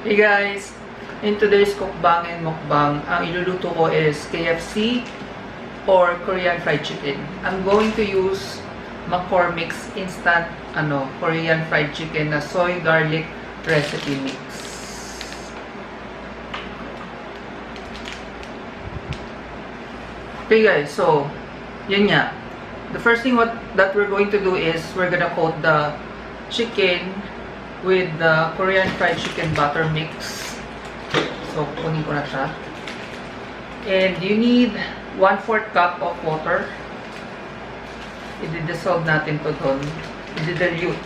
Hey guys! In today's Cookbang and Mukbang, ang iluluto ko is KFC or Korean fried chicken. I'm going to use Cormick's instant Korean fried chicken na soy garlic recipe mix. Okay guys, so yun nga. The first thing that we're going to do is we're gonna coat the chicken with the Korean fried chicken butter mix. So, kunin ko na siya. And you need 1/4 cup of water. I-dissolve natin to doon. I-dilute.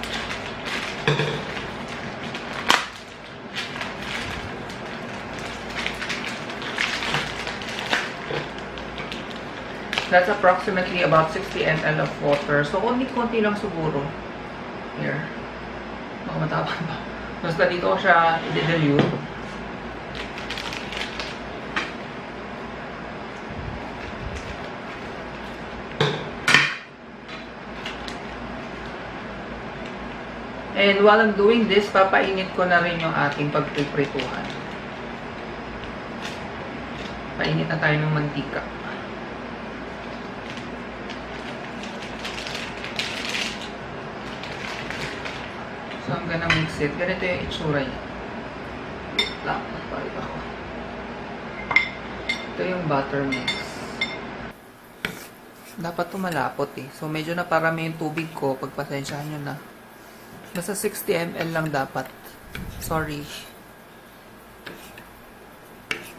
That's approximately about 60 ml of water. So, konti-konti lang siguro. Here. Baka matapang pa. Basta dito ko siya i-dilute. And while I'm doing this, papainit ko na rin yung ating pagpiprituhan. Painit na tayo ng mantika. So, I'm gonna mix it. Ganito yung itsura niya. Wait lang. Palit ako. Ito yung butter mix. Dapat tumalapot eh. So, medyo na parami yung tubig ko. Pagpasensyahan nyo na. Basta 60 ml lang dapat. Sorry.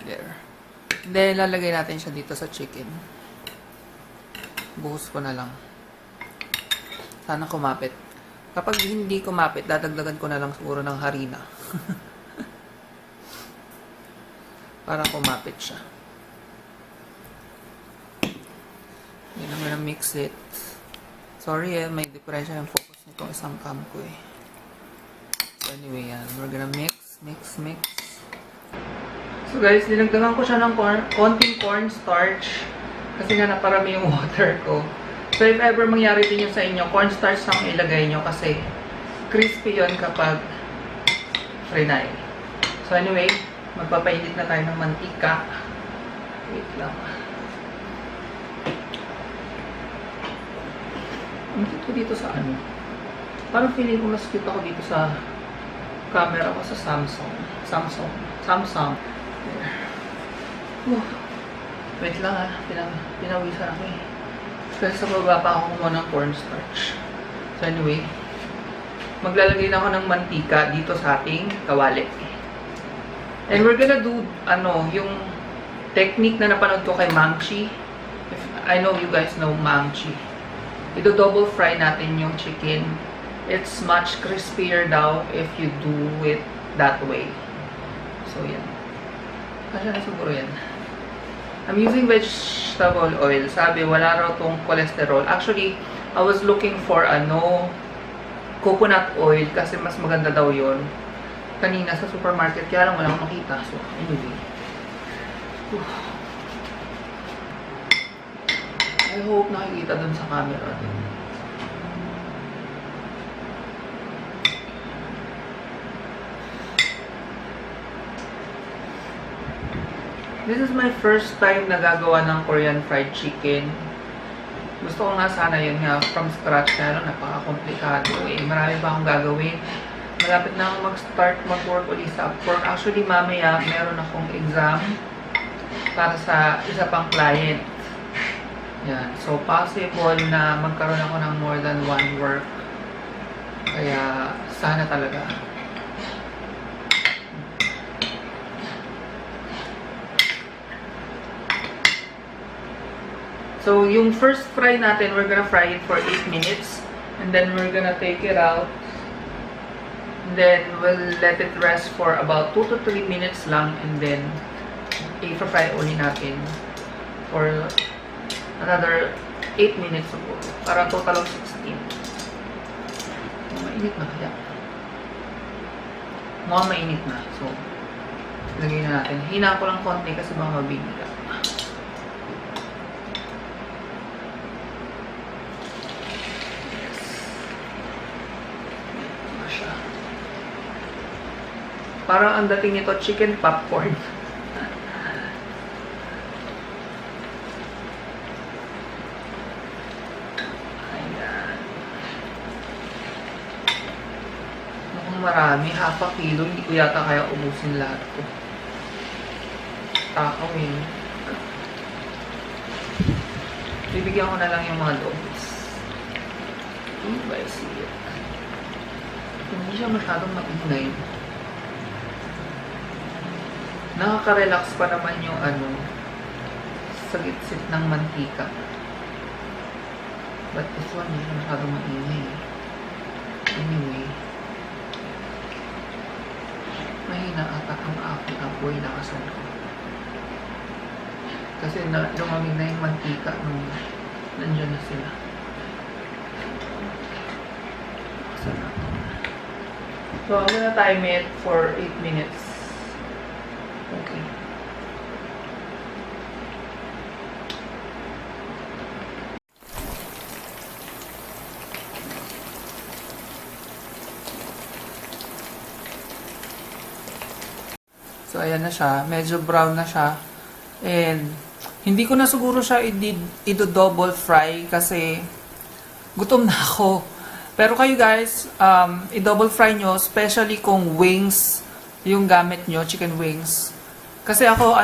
There. Then, lalagay natin siya dito sa chicken. Buhos ko na lang. Sana kumapit. Kapag hindi kumapit, dadagdagan ko na lang siguro ng harina. Para kumapit siya. Then, I'm gonna mix it. Sorry may diferensya ng focus nitong isang cam ko eh. So anyway, yan. We're gonna mix. So guys, dinagdagan ko siya ng konting cornstarch. Kasi nga naparami yung water ko. So if ever mangyari din yun sa inyo, cornstarch lang ilagay nyo kasi crispy yun kapag frinay. So anyway, magpapainit na tayo ng mantika. Wait lang. Ang cute ko dito sa ano. Parang feeling ko mas cute ako dito sa camera ko sa Samsung. Wait lang ah. Pinawisan ako eh. Kasi sa baba pa ako kumuha ng cornstarch. So anyway, maglalagay na ako ng mantika dito sa ating kawali. And we're gonna do yung technique na napanood ko kay Mangchi. I know you guys know Mangchi. Double fry natin yung chicken. It's much crispier daw if you do it that way. So, yan. Kasya na siguro yan. I'm using vegetable oil. Sabi, wala raw tong cholesterol. Actually, I was looking for coconut oil kasi mas maganda daw yon. Kanina sa supermarket, kaya lang wala akong makita. So, anyway. I hope nakikita dun sa camera. This is my first time na gagawa ng Korean fried chicken. Gusto ko nga sana yun nga from scratch, kaya lang napaka-komplikado eh. Marami pa akong gagawin. Malapit na akong mag-start mag-work ulit sa Upwork. Actually, mamaya meron akong exam para sa isa pang client. Yan. So, possible na magkaroon ako ng more than one work. Kaya, sana talaga. So, yung first fry natin, we're gonna fry it for 8 minutes. And then, we're gonna take it out. And then, we'll let it rest for about 2 to 3 minutes lang. And then, i-fry ulit natin for another 8 minutes siguro. Para total of 16. Mainit na kaya. Mukhang mainit na. So, lagay na natin. Hina ko lang konti kasi baka mabigla. Yes. Parang ang dating nito, chicken popcorn. Ayan. Mukhang marami, half a kilo. Hindi ko yata kaya ubusin lahat ko. Takaw eh. Bibigyan ko na lang yung mga dogs. I see it. Hindi siya masyadong maingay. Nakaka-relax pa naman yung sagit-sit ng mantika. But this one, hindi siya masyadong maingay. Anyway. Mahina ata ang apoy lakasan ko. Kasi lumamig na yung mantika nung nandiyan na sila. Lakasan natin. So, I'm gonna time it for 8 minutes. Okay. So, ayan na siya. Medyo brown na siya. And, hindi ko na siguro siya i-double fry kasi gutom na ako. Pero kayo guys, i-double fry nyo, especially kung wings yung gamit nyo, chicken wings. Kasi ako,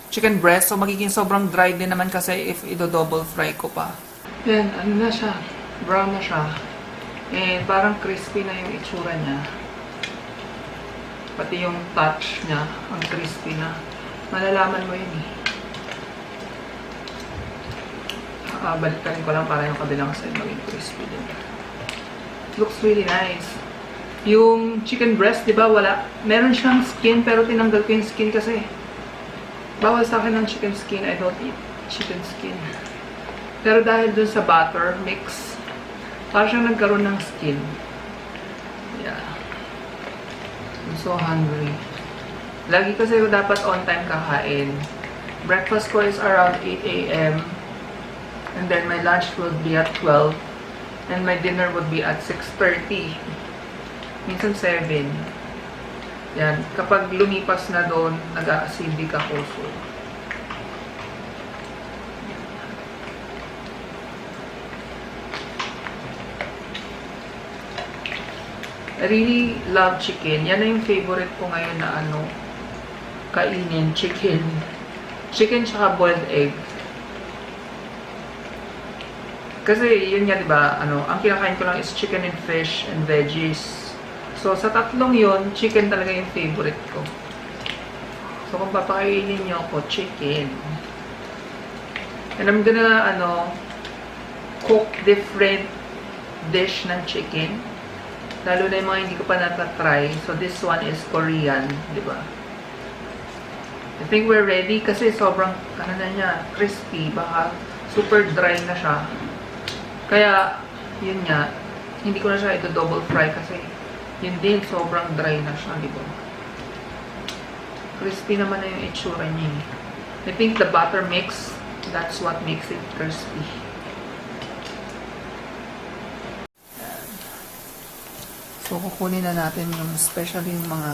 chicken breast, so magiging sobrang dry din naman kasi if i-double fry ko pa. Yan, na siya, brown na siya. And parang crispy na yung itsura niya. Pati yung touch niya, ang crispy na. Malalaman mo yun eh. Balikan ko lang para yung kabilang side maging crispy din. Looks really nice. Yung chicken breast, di ba, wala. Meron siyang skin, pero tinanggal ko yung skin kasi bawal sa akin ng chicken skin. I don't eat chicken skin. Pero dahil dun sa butter mix, parang siyang nagkaroon ng skin. Yeah. I'm so hungry. Lagi kasi ko dapat on time kakain. Breakfast ko is around 8 a.m. And then my lunch will be at 12. And my dinner would be at 6:30. Minsan 7. Yan. Kapag lumipas na doon, nag-acidic ako. So, I really love chicken. Yan na yung favorite ko ngayon na kainin. Chicken. Chicken tsaka boiled egg. Kasi yun nga, diba, ang kinakain ko lang is chicken and fish and veggies. So, sa tatlong yun, chicken talaga yung favorite ko. So, kung papakainin nyo ako, chicken. And I'm gonna, cook different dish ng chicken. Lalo na yung mga hindi ko pa natatry. So, this one is Korean, diba? I think we're ready kasi sobrang, na niya, crispy. Baka super dry na siya. Kaya, yun nga, hindi ko na siya ito double fry kasi yun din, sobrang dry na siya, di ba? Crispy naman na yung itsura niya. I think the butter mix, that's what makes it crispy. So, kukunin na natin yung especially yung mga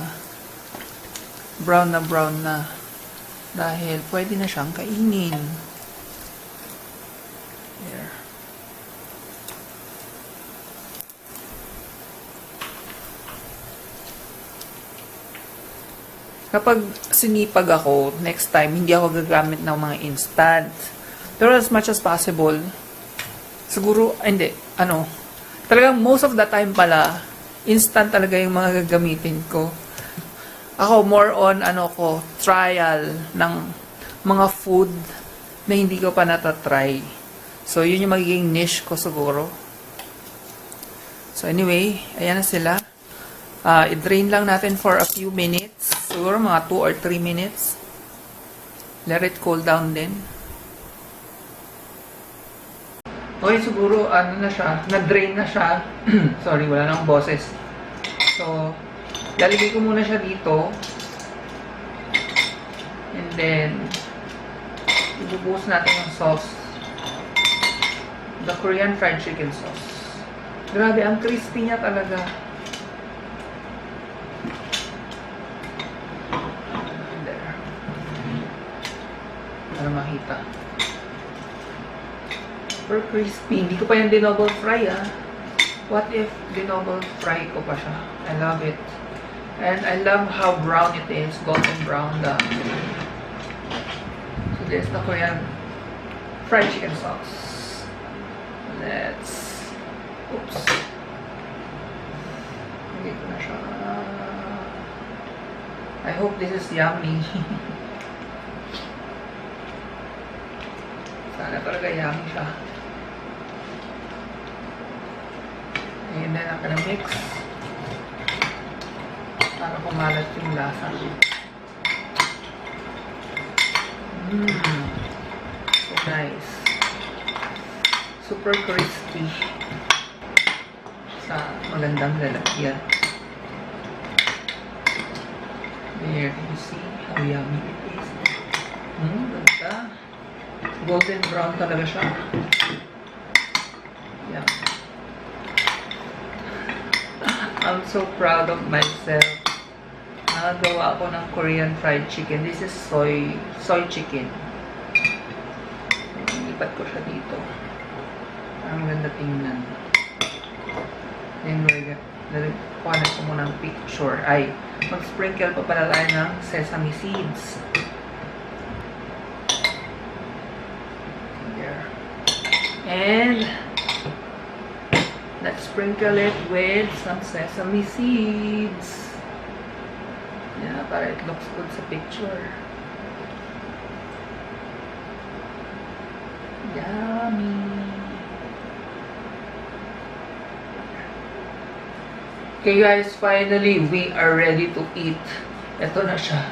brown na dahil pwede na siyang kainin. There. Kapag sinipag ako, next time, hindi ako gagamit ng mga instant. Pero as much as possible, siguro, hindi, talagang most of the time pala, instant talaga yung mga gagamitin ko. Ako, more on, trial ng mga food na hindi ko pa natatry. So, yun yung magiging niche ko siguro. So, anyway, ayan na sila. I-drain lang natin for a few minutes. Siguro mga 2 or 3 minutes. Let it cool down din. Okay, siguro na siya. Na-drain na siya. Sorry, wala nang boses. So, lalagay ko muna siya dito. And then, ibubuhos natin yung sauce. The Korean fried chicken sauce. Grabe, ang crispy niya talaga. makita. Super crispy. Hindi ko pa yan dinoble fry, ah. What if dinoble fry ko pa siya? I love it. And I love how brown it is. Golden brown. So this is the Korean fried chicken sauce. Let's... Oops. Hindi ko na siya. I hope this is yummy. Sana talaga yummy siya. And then I'm gonna mix para kumalat yung lasa. So nice. Super crispy. Sa magandang lalagyan. There, can you see how yummy it is? Ganda. Golden brown talaga siya. Yeah. I'm so proud of myself. Nakagawa ako ng Korean fried chicken. This is soy chicken. Ilipat ko siya dito. Ang ganda tingnan. Then kuha na ko muna ng picture. Ay, mag-sprinkle pa pala tayo ng sesame seeds. There. And let's sprinkle it with some sesame seeds. Yeah, para it looks good sa picture. Yummy. Okay guys, finally we are ready to eat. Ito na siya.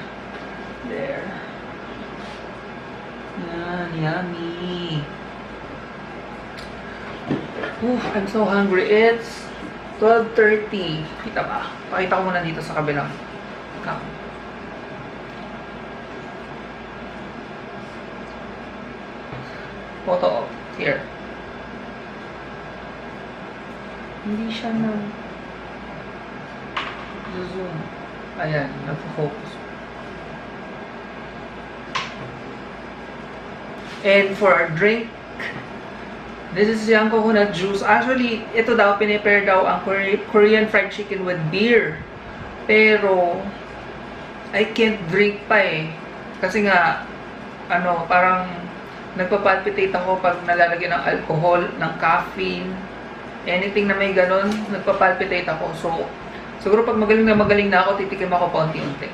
There. Yan, yummy. I'm so hungry. It's 12:30. Kita ba? Pakita ko muna dito sa kabilang cam. Photo here. Hindi siya na zoom. Ayan, nag-focus. And for our drink, this is yung coconut juice. Actually, ito daw, pinipair daw ang Korean fried chicken with beer. Pero, I can't drink pa eh. Kasi nga, parang nagpapalpitate ako pag nalalagyan ng alcohol, ng caffeine, anything na may ganun, nagpapalpitate ako. So, siguro pag magaling na ako, titikim ako paunti-unti.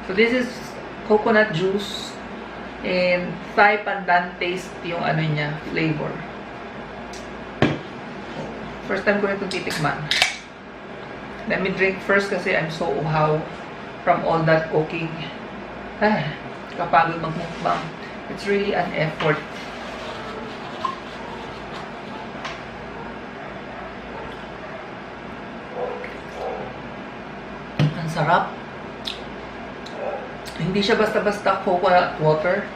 So, this is coconut juice and Thai pandan taste yung niya, flavor. First time ko nito titikman. Let me drink first kasi I'm so uhaw from all that cooking. Kapagod mag-mukbang. It's really an effort. Ang sarap. Hindi siya basta-basta coconut water.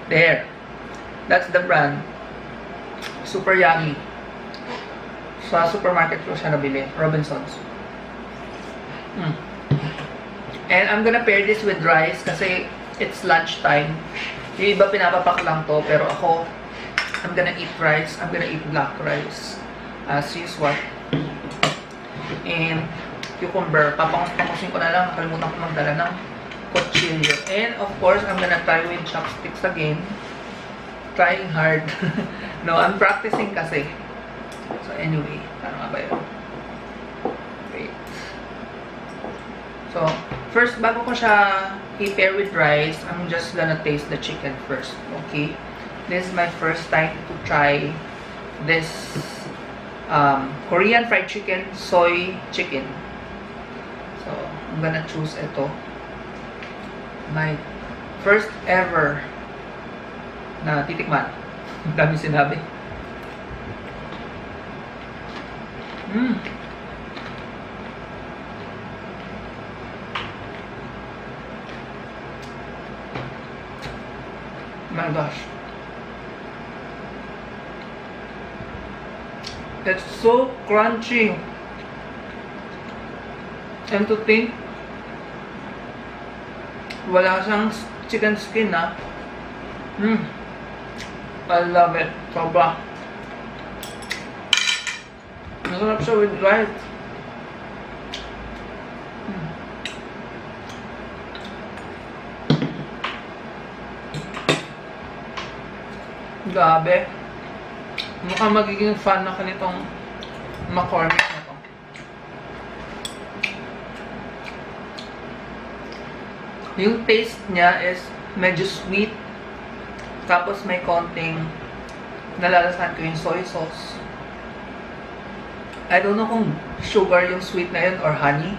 There. That's the brand. Super yummy. Sa supermarket ko siya nabili. Robinsons. And I'm gonna pair this with rice kasi it's lunchtime. Yung iba pinapapak lang to. Pero ako, I'm gonna eat rice. I'm gonna eat black rice. As usual. And cucumber. Papangusin ko na lang. Nakalimutan ko magdala ng kutsilyo. And of course, I'm gonna try with chopsticks again. Trying hard. No, I'm practicing kasi. So anyway, paano nga ba yun? Wait. So, first, bago ko siya i-pair with rice, I'm just gonna taste the chicken first. Okay? This is my first time to try this Korean fried chicken, soy chicken. So, I'm gonna choose ito. My first ever na titikman. Ang dami sinabi. My gosh. It's so crunchy. And to think, wala siyang chicken skin na. I love it. Sobra. Masarap siya with rice. Grabe. Mukhang magiging fan na kanitong McCormick na to. Yung taste niya is medyo sweet. Tapos may konting nalalasan ko yung soy sauce. I don't know kung sugar yung sweet na yun or honey.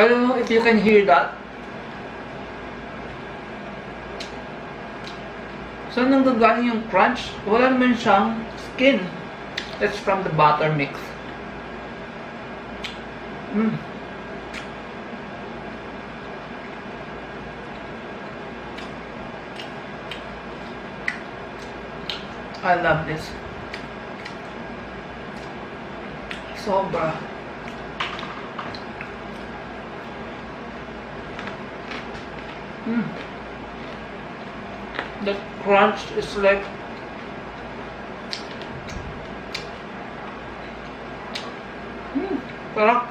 I don't know if you can hear that. So, nanggagaling yung crunch. Wala naman siyang skin. It's from the butter mix. I love this. Sobra. The crunch is like sarap.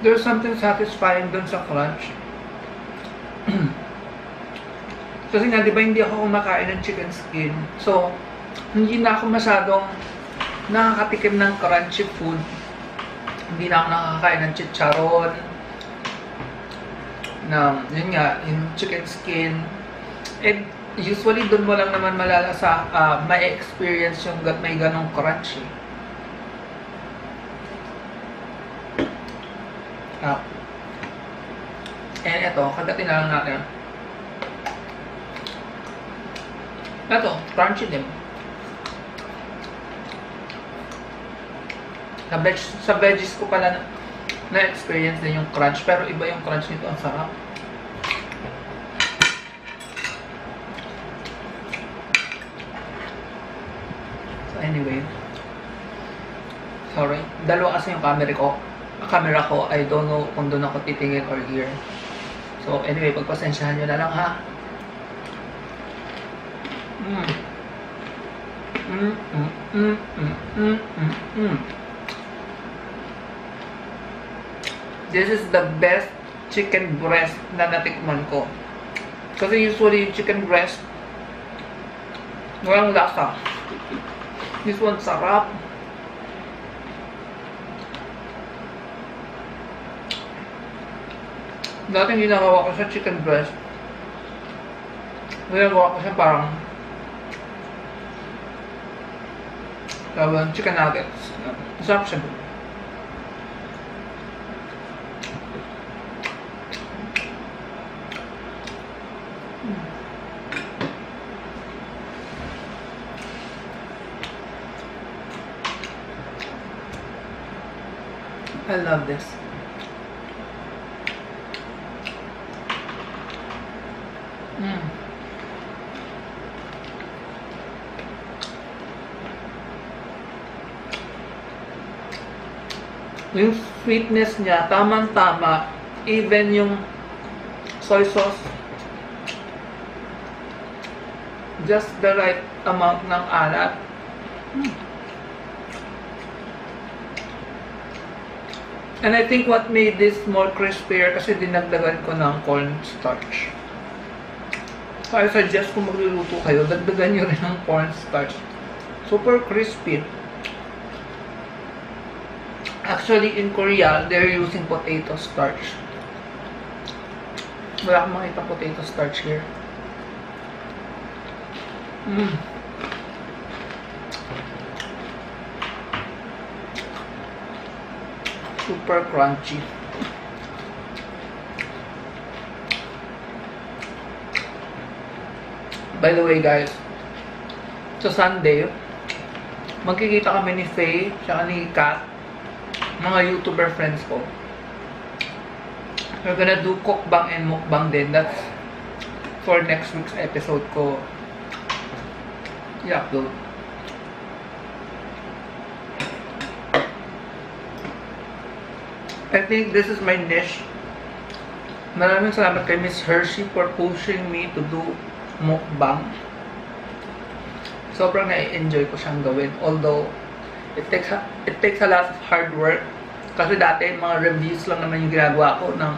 There's something satisfying dun sa crunch. Kasi nga, di ba hindi ako kumakain ng chicken skin. So, hindi na ako masyadong nakakatikim ng crunchy food. Hindi na ako nakakain ng chicharon. Yun nga, yung chicken skin. And usually, dun mo lang naman malalasa, may experience yung may ganong crunchy. And ito, kagatin na lang natin. Ito, crunchy din. Sa veggies ko pala na-experience din yung crunch, pero iba yung crunch nito, ang sarap. So anyway, sorry, dalawa kasi yung camera ko, I don't know kung doon ako titingin or here. So anyway, pagpasensyahan nyo na lang ha. This is the best chicken breast na natikman ko. Kasi usually chicken breast walang lasa. This one sarap. Dating ginagawa ko sa chicken breast, ginagawa ko siya parang chicken nuggets. Masarap siya. I love this. Yung sweetness niya, tamang-tama. Even yung soy sauce, just the right amount ng alat. And I think what made this more crispier kasi dinagdagan ko ng cornstarch. So I suggest kung magluluto kayo, dagdagan nyo rin ng cornstarch. Super crispy. Actually, in Korea, they're using potato starch. Wala akong makita potato starch here. Super crunchy. By the way, guys, sa Sunday, magkikita kami ni Faye, tsaka ni Kat, mga YouTuber friends ko. We're gonna do cookbang and mukbang din. That's for next week's episode ko i-upload. I think this is my niche. Maraming salamat kay Miss Hershey for pushing me to do mukbang. Sobrang na-enjoy ko siyang gawin. Although, it takes a lot of hard work. Kasi dati, mga reviews lang naman yung ginagawa ko ng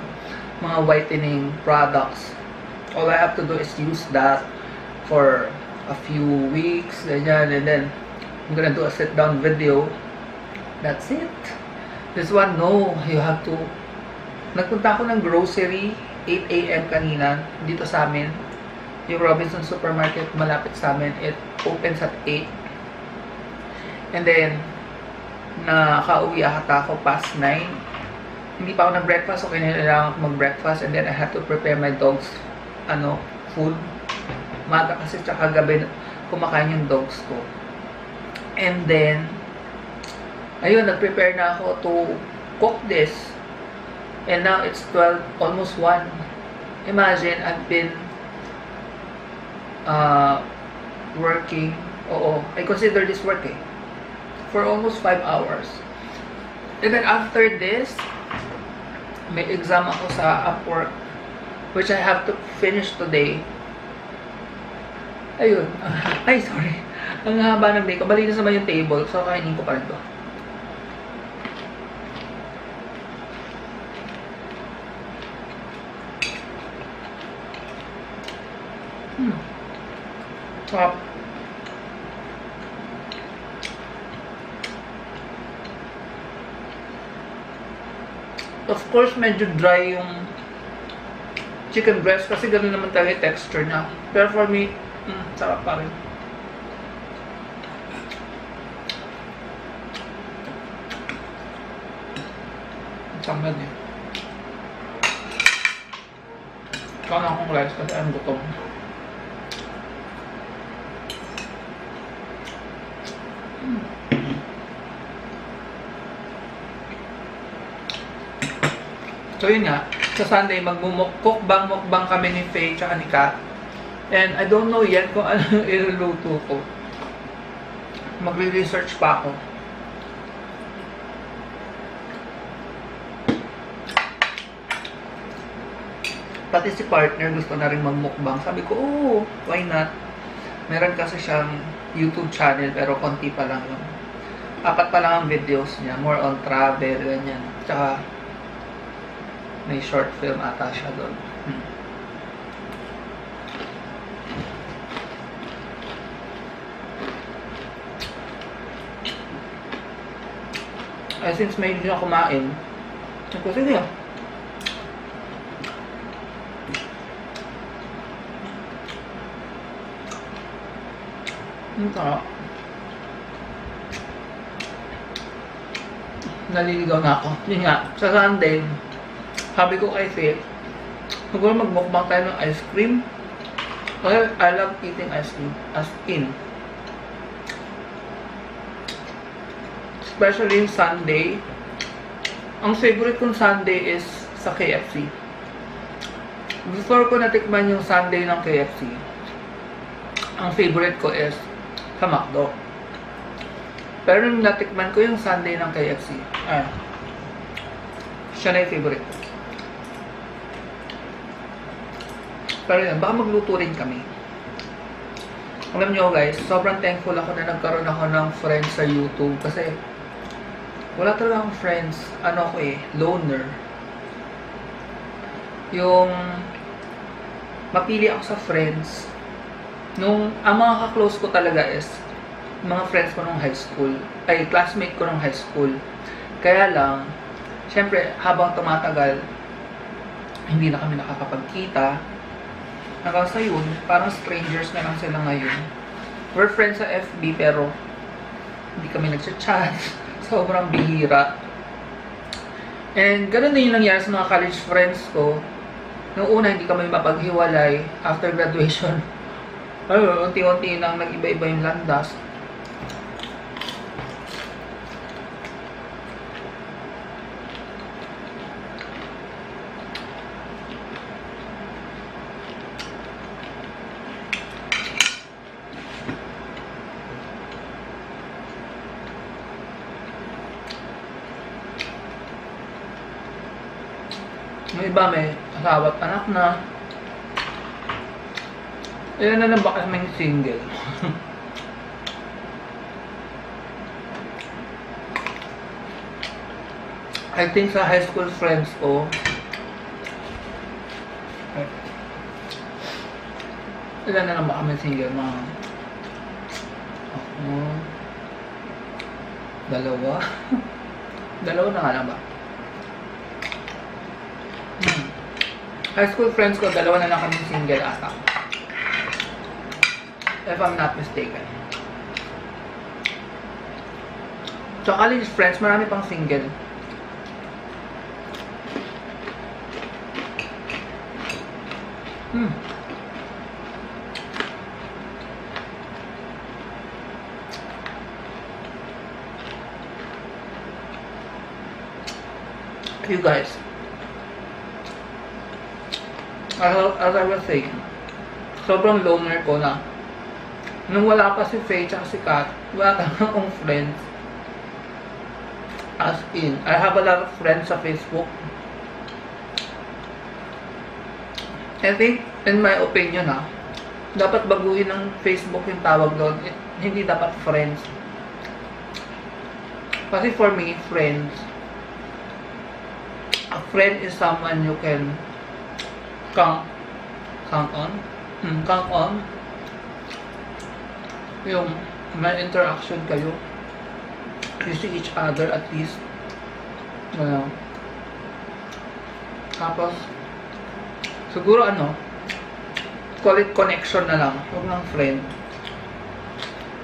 mga whitening products. All I have to do is use that for a few weeks, ganyan, and then I'm gonna do a sit-down video. That's it. This one, no, you have to. Nagpunta ako ng grocery 8 AM kanina dito sa amin. Yung Robinson Supermarket malapit sa amin, it opens at 8. And then nakauwi ata ako past 9. Hindi pa ako nag-breakfast, so kailangan ako mag-breakfast, and then I had to prepare my dog's food. Maga kasi tsaka gabi kumakain yung dogs ko. And then ayun, nag-prepare na ako to cook this. And now it's 12, almost 1. Imagine, I've been working, I consider this work for almost 5 hours. And then after this, may exam ako sa Upwork, which I have to finish today. Ayun. Ay, sorry. Ang haba ng day ko. Malinis naman yung table, so kainin ko pa rin to. Sarap. Of course, medyo dry yung chicken breast kasi ganoon naman talaga yung texture niya. Pero for me, sarap pa rin. Sangad eh. Ikaw na akong rice kasi ang gutom. So yun nga, sa Sunday mukbang kami ni Faye tsaka ni Kat. And I don't know yet kung ano yung iluluto ko. Magre-research pa ako. Pati si partner gusto na rin magmukbang. Sabi ko, why not? Meron kasi siyang YouTube channel pero konti pa lang yun. 4 pa lang ang videos niya. More on travel, ganyan. Tsaka may short film ata siya doon. Since may hindi na kumain, ako sige. Ito. Naliligaw na ako. Yun nga, sa Sunday, sabi ko kay Faith, siguro magmukbang tayo ng ice cream. Kasi I love eating ice cream. As in. Especially yung Sunday. Ang favorite kong Sunday is sa KFC. Before ko natikman yung Sunday ng KFC, ang favorite ko is sa McDo. Pero nung natikman ko yung Sunday ng KFC, siya na yung favorite ko. Pero yun, baka magluto rin kami. Alam nyo guys, sobrang thankful ako na nagkaroon ako ng friends sa YouTube. Kasi wala talaga akong friends. Ano ako loner. Yung mapili ako sa friends. Ang mga ka-close ko talaga is mga friends ko nung high school. Ay, classmate ko nung high school. Kaya lang, syempre, habang tumatagal, hindi na kami nakakapagkita. Hanggang sa yun, parang strangers na lang sila ngayon. We're friends sa FB pero hindi kami nagchat-chat. Sobrang bihira. And ganun din yung nangyari sa mga college friends ko. Noong una, hindi kami mapaghiwalay after graduation. Unti-unti nang nag-iba-iba yung landas. iba may asawa at anak na. Ilan na lang ba kaming single? I think sa high school friends ko, ilan na lang ba kami single? Mga ako, dalawa. Dalawa na nga lang ba? High school friends ko, dalawa na lang kami single ata. If I'm not mistaken. So college friends, marami pang single. You guys, as I was saying, sobrang loner ko na nung wala pa si Faye at si Kat, wala akong friends. As in, I have a lot of friends sa Facebook. I think, in my opinion dapat baguhin ng Facebook yung tawag doon. Hindi dapat friends. Kasi for me, a friend is someone you can count on. Yung may interaction kayo. You see each other at least. Tapos, siguro call it connection na lang. Huwag ng friend.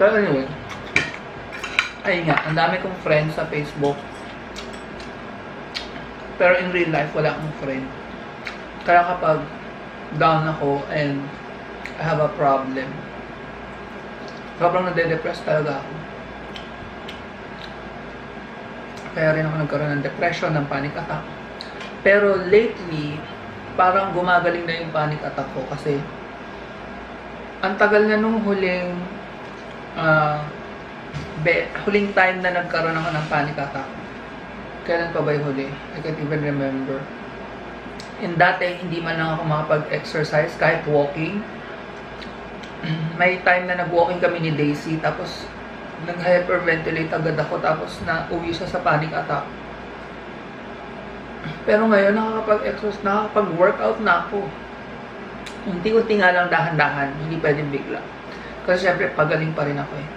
Pero anyway, ayun nga, ang dami kong friends sa Facebook. Pero in real life, wala akong friend. Kaya kapag down ako and I have a problem, sobrang nade-depress talaga ako. Kaya rin ako nagkaroon ng depression, ng panic attack. Pero lately, parang gumagaling na yung panic attack ko kasi ang tagal na nung huling time na nagkaroon ako ng panic attack. Kailan pa ba yung huli? I can't even remember. And dati, hindi man lang ako makapag-exercise kahit walking. May time na nag-walking kami ni Daisy, tapos nag-hyperventilate agad ako, tapos na-uwi siya sa panic attack. Pero ngayon, nakakapag-exercise, nakakapag-workout na ako. Unti-unti nga lang, dahan-dahan, hindi pwedeng bigla. Kasi syempre, pagaling pa rin ako eh.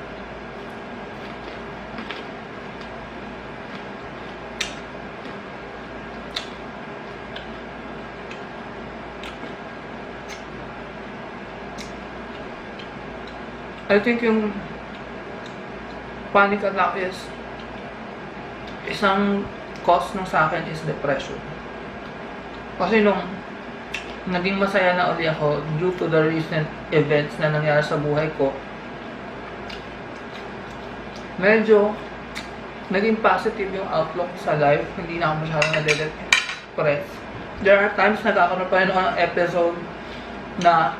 I think yung panic attack is isang cause nung sa akin is depression. Kasi nung naging masaya na uli ako due to the recent events na nangyari sa buhay ko, medyo naging positive yung outlook sa life. Hindi na ako masyadong nade-depress. There are times nagkakaroon pa rin ako ng episode na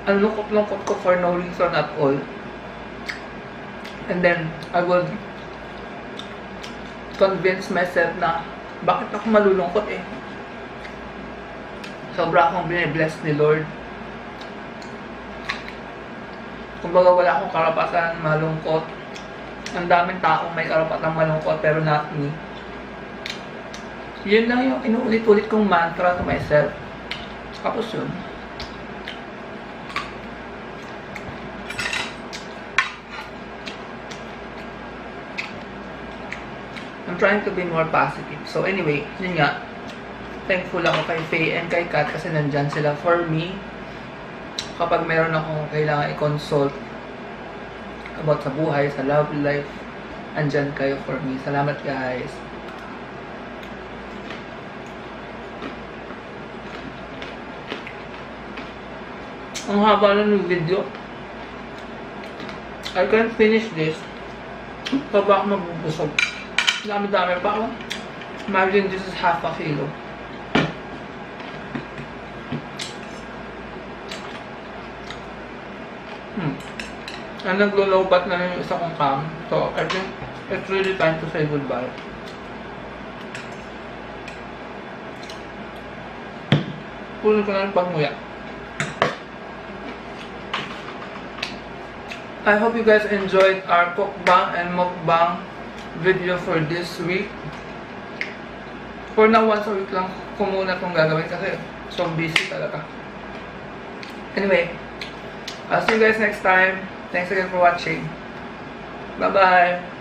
ang lungkot-lungkot ko for no reason at all. And then, I would convince myself na bakit ako malulungkot eh. Sobra akong bine-bless ni Lord. Kumbaga wala akong karapatan malungkot. Ang daming taong may karapatang malungkot pero not me. Yun lang yung inuulit-ulit kong mantra to myself. Tapos yun. I'm trying to be more positive. So anyway, yun nga. Thankful ako kay Faye and kay Kat kasi nandyan sila for me. Kapag meron akong kailangan i-consult about sa buhay, sa love life, andyan kayo for me. Salamat guys. Ang haba na ng video. I can't finish this. So baka mabubusog. Dami-dami pa ako. Imagine this is half a kilo. And naglo-lowbat na yung isa kong cam. So, I think it's really time to say goodbye. Puno ko na ng pagmuya. I hope you guys enjoyed our cookbang and mukbang video for this week. For now, once a week lang ko muna itong gagawin kasi so busy talaga. Anyway, I'll see you guys next time. Thanks again for watching. Bye-bye!